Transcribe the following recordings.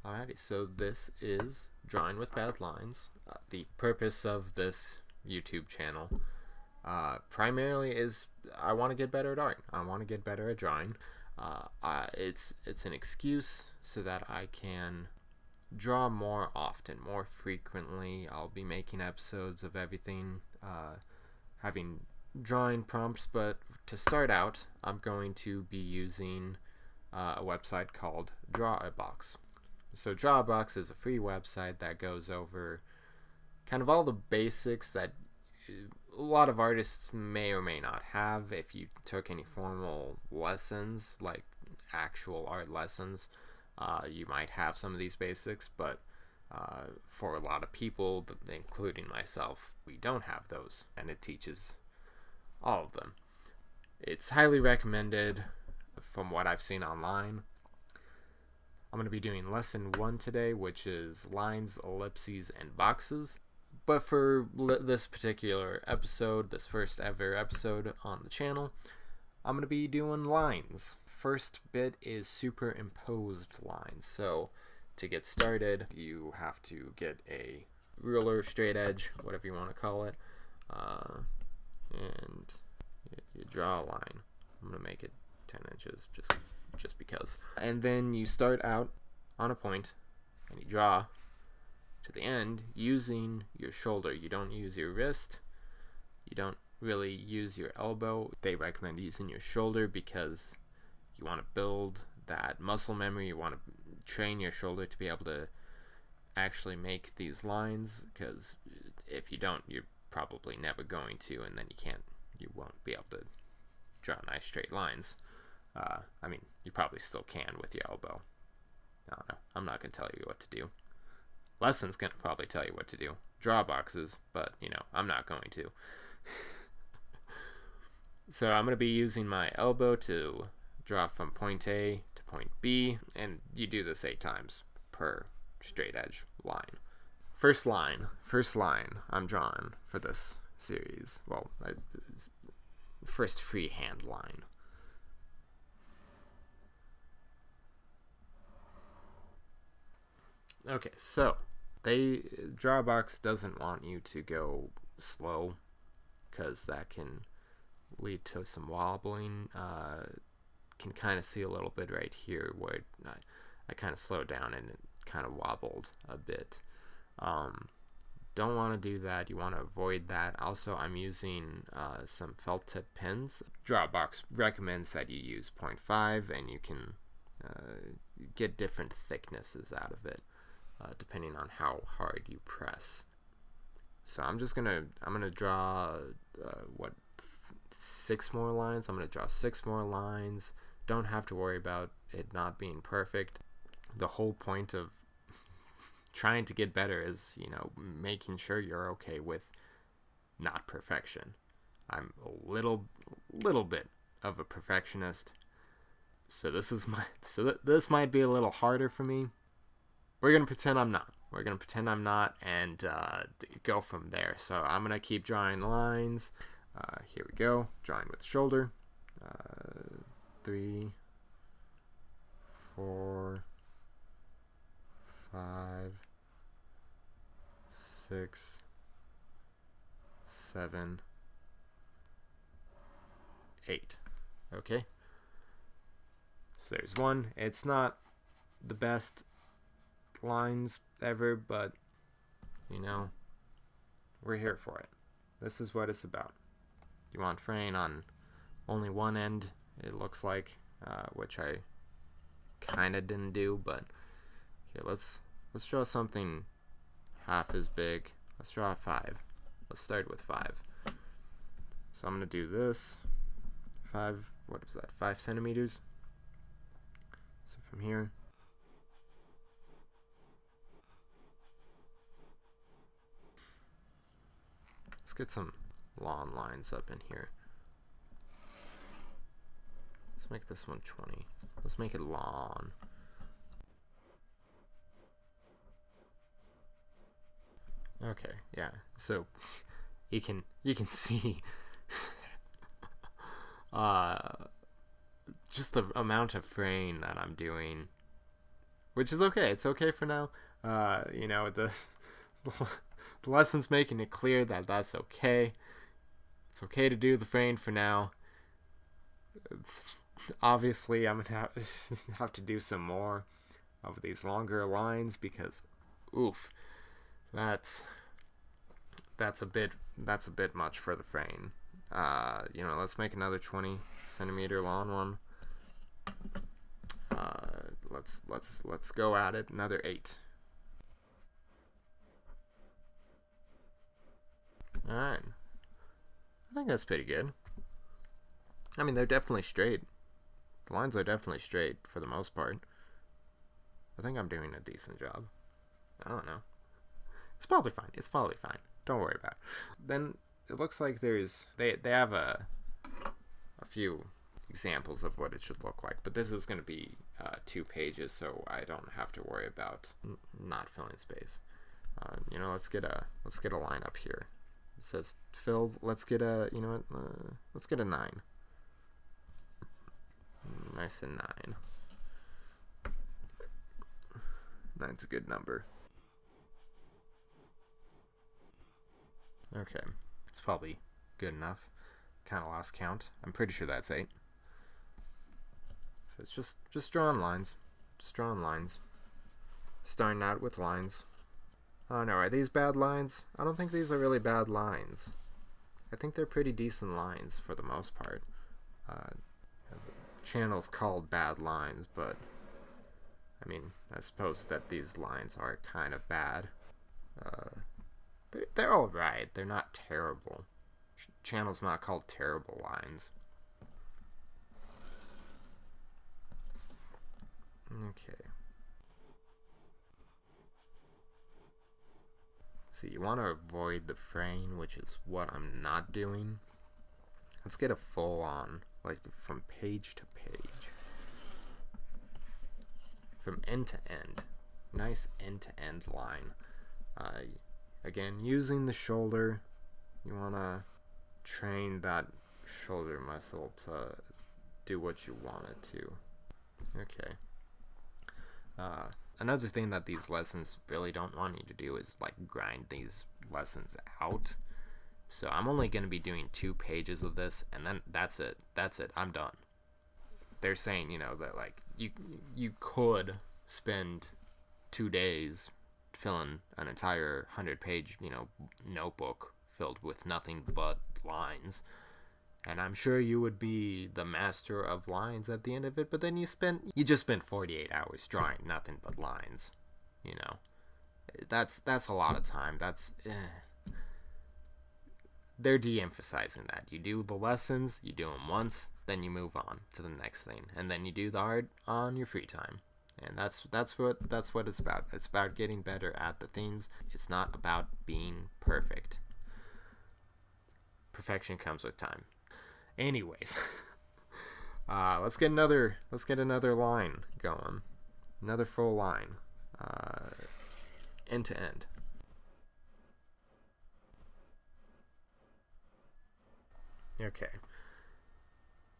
Alrighty, so this is Drawing with Bad Lines. The purpose of this YouTube channel primarily is I want to get better at art. I want to get better at drawing. It's an excuse so that I can draw more often, more frequently. I'll be making episodes of everything, having drawing prompts, but to start out, I'm going to be using a website called Drawabox. So Drawabox is a free website that goes over kind of all the basics that a lot of artists may or may not have. If you took any formal lessons, like actual art lessons, you might have some of these basics, but for a lot of people, including myself, we don't have those, and it teaches all of them. It's highly recommended from what I've seen online. I'm going to be doing lesson 1 today, which is lines, ellipses, and boxes. But for this particular episode, this first ever episode on the channel, I'm going to be doing lines. First bit is superimposed lines. So to get started, you have to get a ruler, straight edge, whatever you want to call it, and you draw a line. I'm going to make it 10 inches just because. And then you start out on a point and you draw to the end using your shoulder. You don't use your wrist. You don't really use your elbow. They recommend using your shoulder because you want to build that muscle memory. You want to train your shoulder to be able to actually make these lines, because if you don't, you're probably never going to, and then you won't be able to draw nice straight lines. I mean, you probably still can with your elbow. I don't know. I'm not going to tell you what to do. Lesson's going to probably tell you what to do. Draw boxes, but, I'm not going to. So I'm going to be using my elbow to draw from point A to point B, and you do this 8 times per straight edge line. First line I'm drawing for this series. Well, first freehand line. Okay, so Drawabox doesn't want you to go slow, because that can lead to some wobbling. Can kind of see a little bit right here where I kind of slowed down and it kind of wobbled a bit. Don't want to do that. You want to avoid that. Also, I'm using some felt tip pens. Drawabox recommends that you use 0.5, and you can get different thicknesses out of it, depending on how hard you press. So I'm gonna draw 6 more lines. I'm gonna draw 6 more lines. Don't have to worry about it not being perfect. The whole point of trying to get better is, making sure you're okay with not perfection. I'm a little bit of a perfectionist, so this might be a little harder for me. We're gonna pretend I'm not. And go from there. So I'm gonna keep drawing lines. Here we go. Drawing with shoulder. 3, 4, 5, 6, 7, 8. Okay. So there's one. It's not the best lines ever, but we're here for it. This is what it's about. You want fraying on only one end, it looks like, which I kind of didn't do, but here, let's draw something half as big. Let's draw a 5. Let's start with 5. So I'm gonna do this 5, what is that, 5 centimeters. So from here, let's get some long lines up in here. Let's make this one 20. Let's make it long. Okay, yeah. So you can see just the amount of fraying that I'm doing which is okay. It's okay for now. You know, the lesson's making it clear that that's okay. It's okay to do the frame for now. Obviously, I'm gonna have to do some more of these longer lines because, oof, that's a bit much for the frame. You know, let's make another 20 centimeter long one. Let's go at it. Another 8. All right. I think that's pretty good. I mean, they're definitely straight. The lines are definitely straight for the most part. I think I'm doing a decent job. I don't know. It's probably fine. It's probably fine. Don't worry about it. Then it looks like there's they have a few examples of what it should look like, but this is going to be 2 pages, so I don't have to worry about not filling space. You know, let's get a line up here. It says filled. Let's get a, you know what? Let's get a 9. Nice and 9. 9's a good number. Okay, it's probably good enough. Kind of lost count. I'm pretty sure that's 8. So it's just drawing lines. Just drawing lines. Starting out with lines. Oh no, are these bad lines? I don't think these are really bad lines. I think they're pretty decent lines for the most part. The channel's called Bad Lines, but I mean, I suppose that these lines are kind of bad. They're alright. They're not terrible. Channel's not called Terrible Lines. Okay. So you want to avoid the fraying, which is what I'm not doing. Let's get a full on, like from page to page. From end to end. Nice end to end line. Again, using the shoulder, you want to train that shoulder muscle to do what you want it to. Okay. Another thing that these lessons really don't want you to do is like grind these lessons out. So I'm only going to be doing 2 pages of this, and then that's it. That's it. I'm done. They're saying, you know, that like you could spend 2 days filling an entire 100-page, you know, notebook filled with nothing but lines. And I'm sure you would be the master of lines at the end of it, but then you just spent 48 hours drawing nothing but lines. You know, that's a lot of time. They're de-emphasizing that. You do the lessons, you do them once, then you move on to the next thing, and then you do the art on your free time. And that's what it's about. It's about getting better at the things. It's not about being perfect. Perfection comes with time. Anyways, let's get another line going, another full line, end to end. Okay.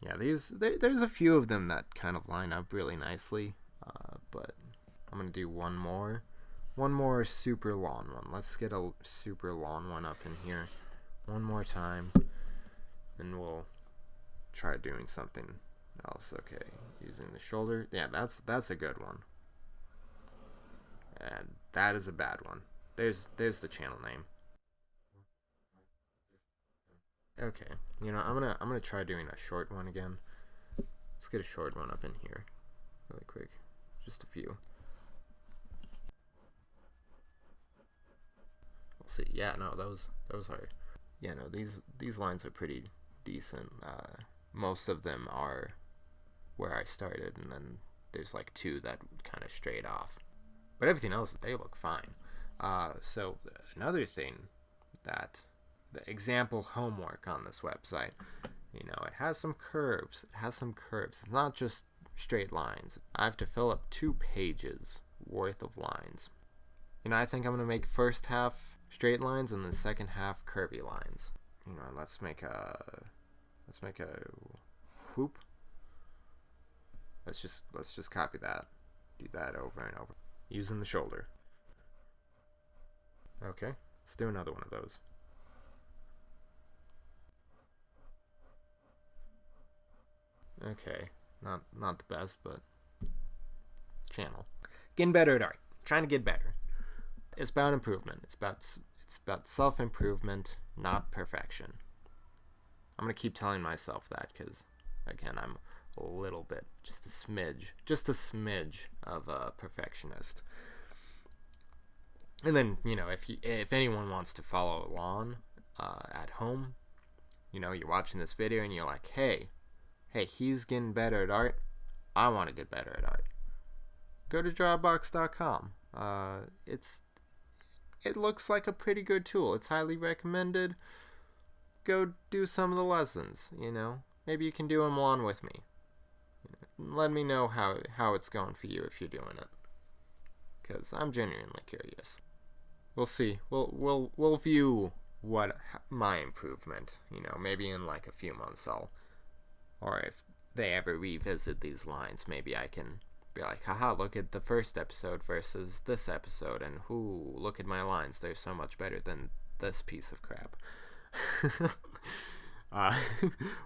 Yeah, there's a few of them that kind of line up really nicely, but I'm gonna do one more super long one. Let's get a super long one up in here one more time, and we'll try doing something else. Okay, using the shoulder. Yeah, that's a good one. And that is a bad one. There's the channel name. Okay, you know, I'm gonna try doing a short one again. Let's get a short one up in here really quick. Just a few. We'll see. Yeah, no, those are, yeah, no, these lines are pretty decent. Most of them are where I started, and then there's like 2 that kind of strayed off, but everything else, they look fine. So another thing, that the example homework on this website, you know, it has some curves. It's not just straight lines. I have to fill up 2 pages worth of lines. You know, I think I'm gonna make first half straight lines and the second half curvy lines. You know, let's make a whoop. Let's just copy that. Do that over and over. Using the shoulder. Okay, let's do another one of those. Okay, not the best, but channel. Getting better at art. Trying to get better. It's about improvement. It's about self-improvement, not perfection. I'm gonna keep telling myself that because, again, I'm a little bit, just a smidge of a perfectionist. And then, you know, if anyone wants to follow along at home, you know, you're watching this video and you're like, hey, he's getting better at art. I want to get better at art. Go to Drawabox.com. It looks like a pretty good tool. It's highly recommended. Go do some of the lessons, you know. Maybe you can do them one with me. Let me know how it's going for you if you're doing it. Because I'm genuinely curious. We'll see. We'll view what my improvement, you know, maybe in like a few months or if they ever revisit these lines, maybe I can be like, haha, look at the first episode versus this episode, and look at my lines. They're so much better than this piece of crap.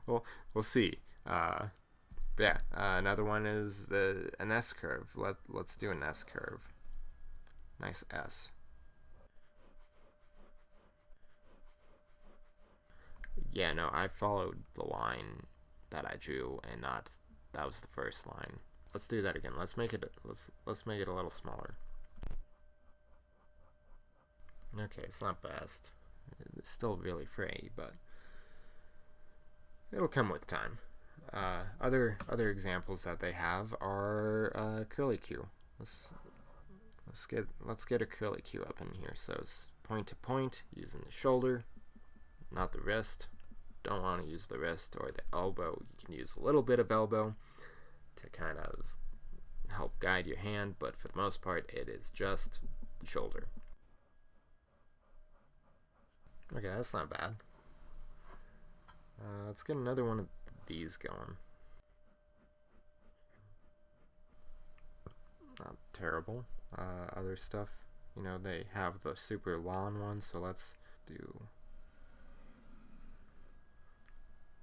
We'll see. Yeah, another one is an S curve. Let's do an S curve. Nice S. Yeah, no, I followed the line that I drew, and that was the first line. Let's do that again. Let's make it a little smaller. Okay, it's not best. It's still really frayy, but it'll come with time. Other examples that they have are curly Q. Let's get a curly Q up in here. So it's point to point using the shoulder, not the wrist. Don't want to use the wrist or the elbow. You can use a little bit of elbow to kind of help guide your hand, but for the most part, it is just the shoulder. Okay, that's not bad. Let's get another one of these going. Not terrible. Other stuff, you know, they have the super long one, so let's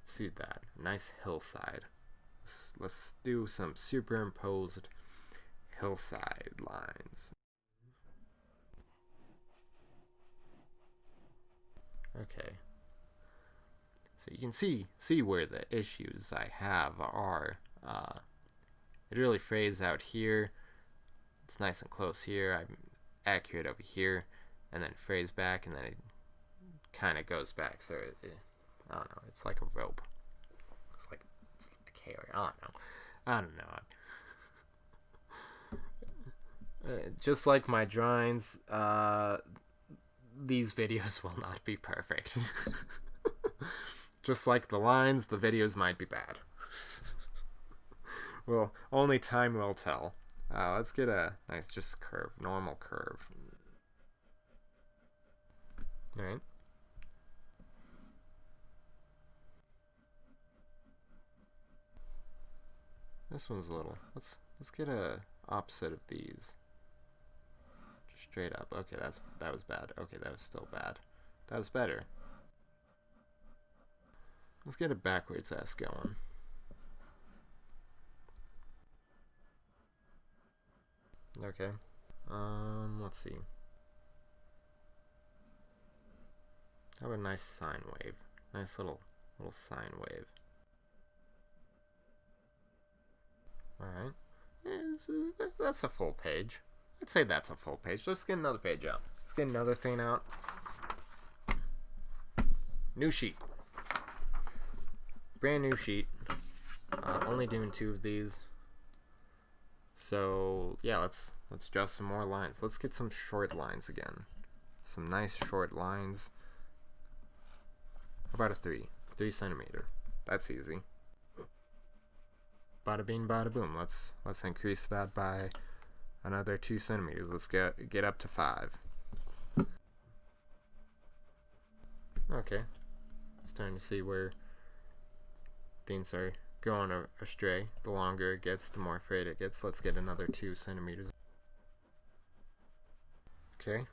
see that. Nice hillside. Let's do some superimposed hillside lines. Okay. So you can see where the issues I have are. It really frays out here. It's nice and close here. I'm accurate over here, and then it frays back, and then it kind of goes back. So I don't know. It's like a rope. It's like hair. I don't know. Just like my drawings, these videos will not be perfect. Just like the lines, the videos might be bad. Well, only time will tell. Let's get a nice just curve, normal curve. Alright. This one's a little. Let's get a opposite of these. Just straight up. Okay, that was bad. Okay, that was still bad. That was better. Let's get a backwards S going. Okay. Let's see. How about a nice sine wave? Nice little sine wave. Alright. That's a full page. I'd say that's a full page. Let's get another page out. Let's get another thing out. New sheet. Brand new sheet. Only doing 2 of these. So yeah, let's draw some more lines. Let's get some short lines again. Some nice short lines. How about a 3 centimeter? That's easy. Bada bing, bada boom. Let's increase that by another 2 centimeters. Let's get up to 5. Okay, starting to see where things are going astray. The longer it gets, the more frayed it gets. Let's get another 2 centimeters. Okay.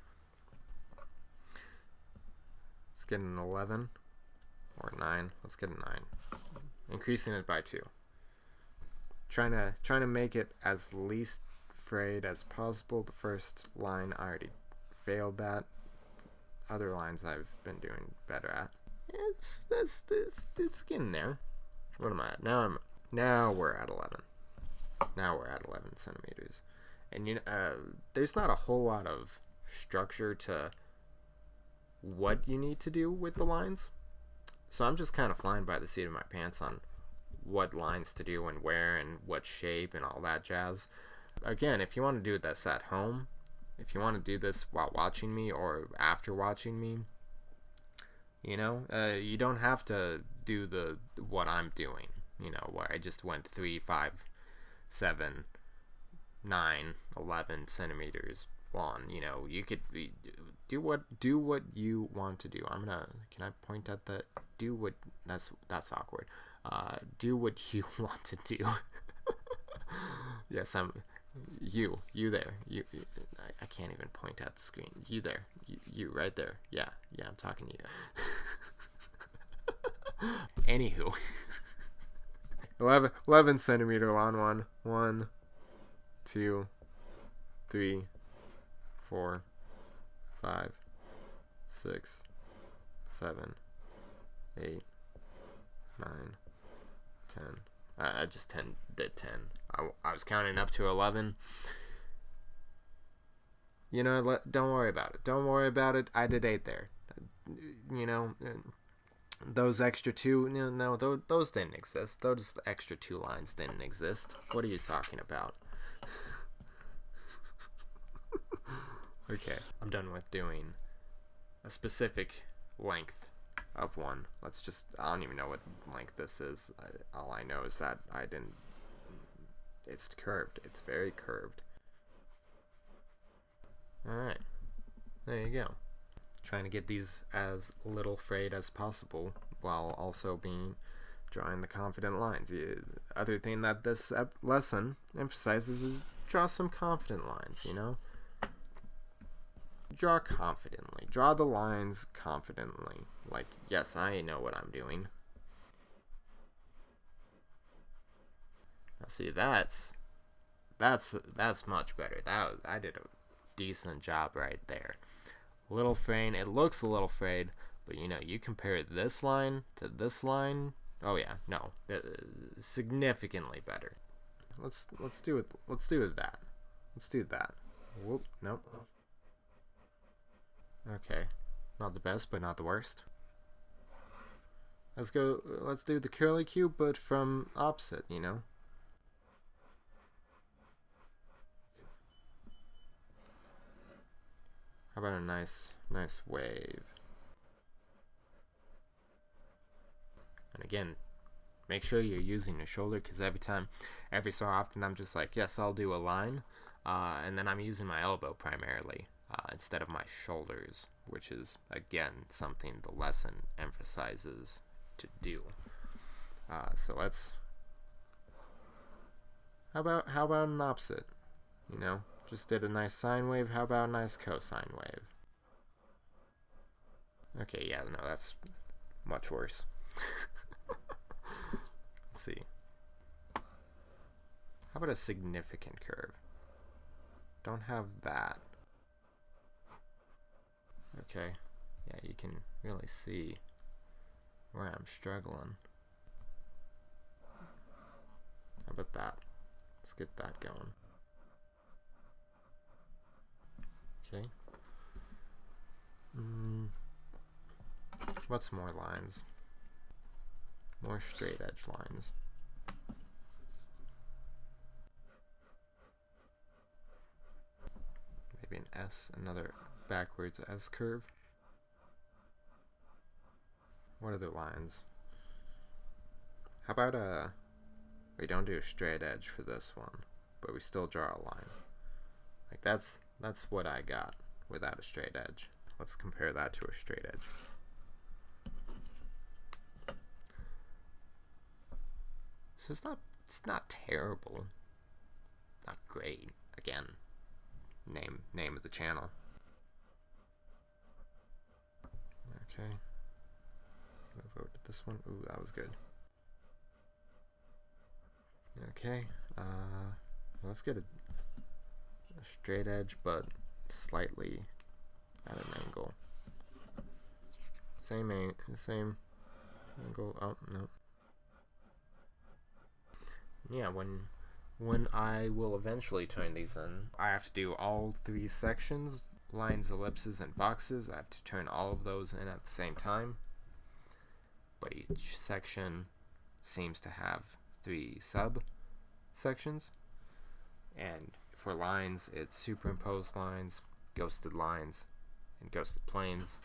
Let's get an 11 or 9. Let's get a 9. Increasing it by 2. Trying to make it as least frayed as possible. The first line I already failed that. Other lines I've been doing better at. It's getting there. What am I at? Now we're at 11. Now we're at 11 centimeters. And there's not a whole lot of structure to what you need to do with the lines. So I'm just kind of flying by the seat of my pants on what lines to do and where and what shape and all that jazz. Again, if you want to do this at home, if you want to do this while watching me or after watching me, you don't have to do what I'm doing, where I just went 3, 5, 7, 9, 11 centimeters long. You could do what you want to do. Can I point at the that's awkward. Do what you want to do. Yes, you there. I can't even point at the screen. You there. You right there. Yeah, I'm talking to you. Anywho. 11 centimeter long one. 1, 2, 3, 4, 5, 6, 7, 8, 9, 10. I just did 10. I was counting up to 11. Don't worry about it. Don't worry about it. I did 8 there. Those extra 2, no, those didn't exist. Those extra 2 lines didn't exist. What are you talking about? Okay, I'm done with doing a specific length of one. I don't even know what length this is. All I know is that it's curved. It's very curved. Alright, there you go. Trying to get these as little frayed as possible while also drawing the confident lines. The other thing that this lesson emphasizes is draw some confident lines, Draw confidently. Draw the lines confidently. Like, yes, I know what I'm doing. Now see, that's much better. I did a decent job right there. Little frayed. It looks a little frayed, but you compare this line to this line. Oh yeah, no, significantly better. Let's do it. Let's do that. Let's do that. Whoop. Nope. Okay, not the best, but not the worst. Let's do the curly cube, but from opposite, How about a nice wave? And again, make sure you're using your shoulder, because every so often I'm just like, yes, I'll do a line, and then I'm using my elbow primarily. Instead of my shoulders, which is again something the lesson emphasizes to do. So let's. How about an opposite? Just did a nice sine wave. How about a nice cosine wave? Okay, yeah, no, that's much worse. Let's see. How about a significant curve? Don't have that. Okay, yeah, you can really see where I'm struggling. How about that? Let's get that going. Okay. What's more lines? More straight edge lines. Maybe an S, another backwards S curve. What other lines? How about we don't do a straight edge for this one, but we still draw a line. Like that's what I got without a straight edge. Let's compare that to a straight edge. So it's not terrible. Not great. Again, name of the channel. Okay. Move over to this one. Ooh, that was good. Okay. Let's get a straight edge, but slightly at an angle. Same angle. Oh no. Yeah, when I will eventually turn these in, I have to do all 3 sections, lines, ellipses, and boxes. I have to turn all of those in at the same time. But each section seems to have 3 sub-sections. And for lines, it's superimposed lines, ghosted lines, and ghosted planes.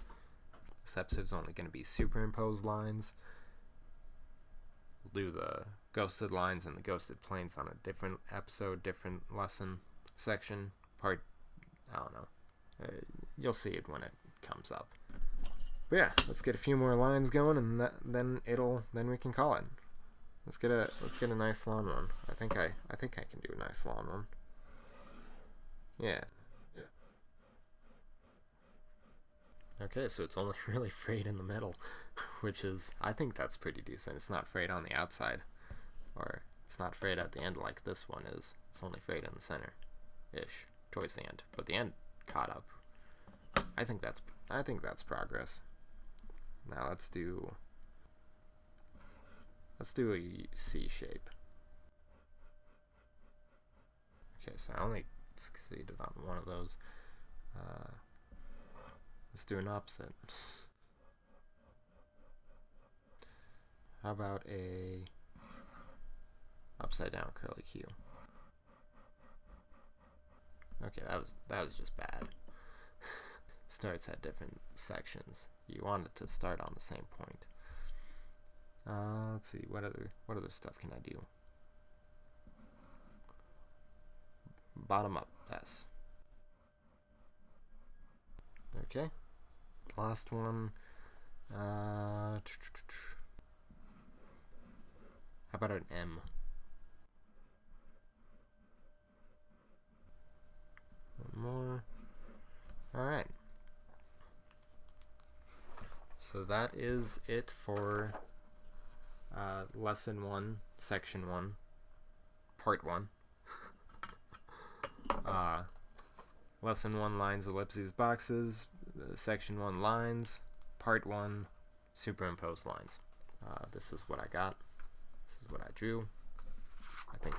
This episode's only going to be superimposed lines. We'll do the ghosted lines and the ghosted planes on a different episode, different lesson, section, part. I don't know. You'll see it when it comes up. But yeah, let's get a few more lines going, and then we can call it. Let's get a nice long one. I think I can do a nice long one. Yeah. Okay, so it's only really frayed in the middle, which is, I think that's pretty decent. It's not frayed on the outside, or it's not frayed at the end like this one is. It's only frayed in the center-ish, towards the end. But the end caught up. I think that's progress. Now let's do a C shape. Okay, so I only succeeded on one of those. Let's do an opposite. How about a upside down curly Q? Okay, that was just bad. Starts at different sections. You want it to start on the same point. Let's see, what other stuff can I do? Bottom up S. Okay. Last one. How about an M? One more. Alright. So that is it for lesson 1, section 1, part 1. Lesson 1, lines, ellipses, boxes. Section 1, lines. Part 1, superimposed lines. This is what I got. This is what I drew. I think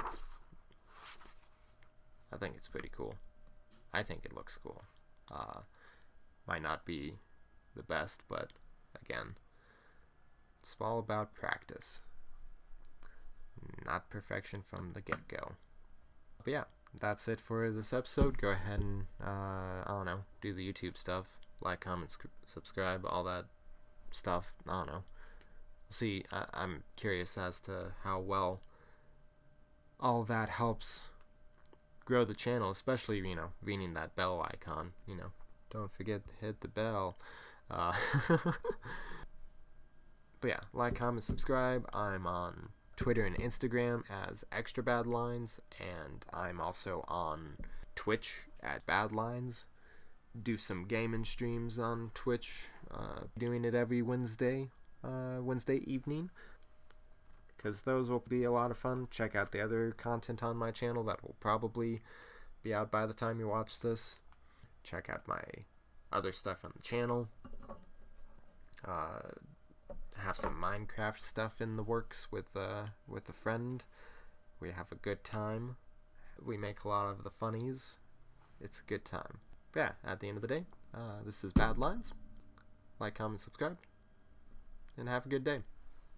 it's pretty cool. I think it looks cool. Might not be the best, but again, it's all about practice, not perfection from the get-go. But yeah, that's it for this episode. Go ahead and I don't know, do the YouTube stuff, like, comment, subscribe, all that stuff. I don't know. See, I'm curious as to how well all that helps grow the channel, especially, you know, ringing that bell icon. You know, don't forget to hit the bell. But yeah, like, comment, subscribe. I'm on Twitter and Instagram as Extra Bad Lines, and I'm also on Twitch at Bad Lines. Do some gaming streams on Twitch. Doing it every Wednesday evening, because those will be a lot of fun. Check out the other content on my channel that will probably be out by the time you watch this. Check out my other stuff on the channel. Have some Minecraft stuff in the works with a friend. We have a good time. We make a lot of the funnies. It's a good time. But yeah, at the end of the day, this is Bad Lines. Like, comment, subscribe, and have a good day.